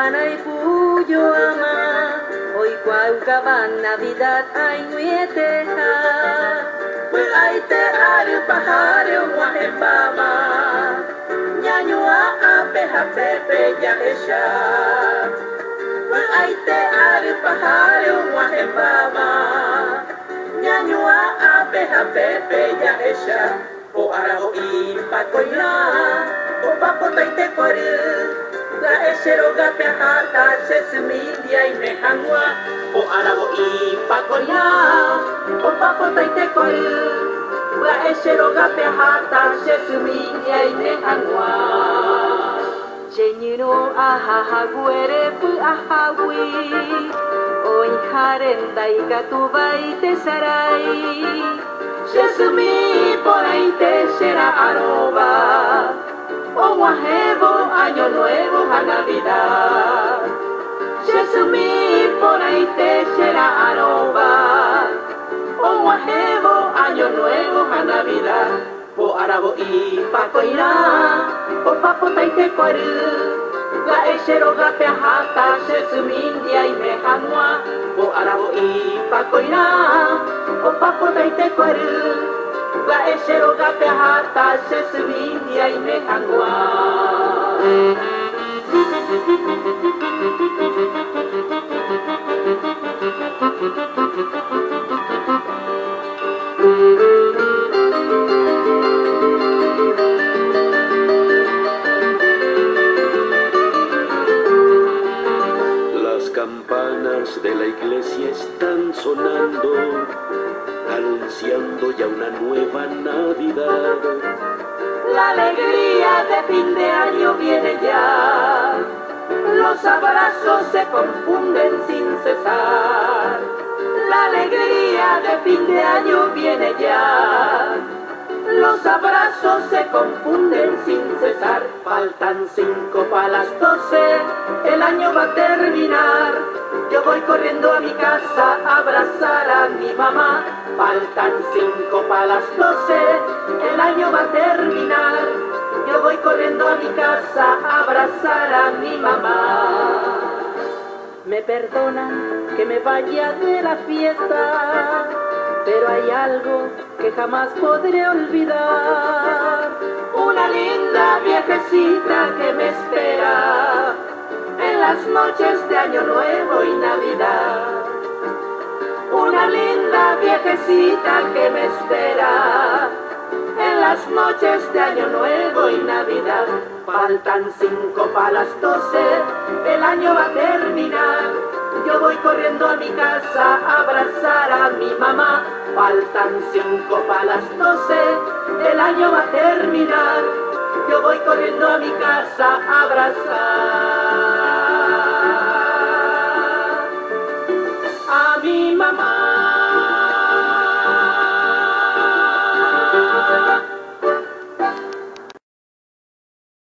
Ana y Puyo ama, hoy cuaucaban Navidad ay nueteja. Pues ay te ario pajario guajembama, ñañua apeja pepe ya esha. Pues ay te ario pajario guajembama, ñañua apeja pepe ya esha. O araho i pakoya, o papota y te coril. La eshero gape hata sesumindia y mejangua. O arago y pacoya, o papota y te coril. La eshero gape hata sesumindia y mejangua. Chenyuno ahaha guere pu ahawi. O injarenda y gatuba y tesarai. Jesumi por ahí te será aroba. O guajevo, año nuevo, a Navidad. Jesumi por ahí te será aroba. O guajevo, año nuevo, a Navidad. O arabo y pacoirá, o papota y te coril. La echero gape hata, Jesumindia y mejanua. O arabo y pacoirá, o papota y te coril. La eshero gape hata sesuindia y mejangua. Las campanas de la iglesia están sonando, anunciando ya una nueva Navidad. La alegría de fin de año viene ya, los abrazos se confunden sin cesar. La alegría de fin de año viene ya, los abrazos se confunden sin cesar. Faltan 5 para las 12, el año va a terminar. Yo voy corriendo a mi casa a abrazar a mi mamá. Faltan 5 para las 12, el año va a terminar. Yo voy corriendo a mi casa a abrazar a mi mamá. Me perdonan que me vaya de la fiesta, pero hay algo que jamás podré olvidar. Una linda viejecita que me espera en las noches de Año Nuevo y Navidad. Una linda viejecita que me espera en las noches de Año Nuevo y Navidad. Faltan 5 para las 12, el año va a terminar. Yo voy corriendo a mi casa a abrazar a mi mamá. Faltan 5 para las 12, el año va a terminar. Yo voy corriendo a mi casa a abrazar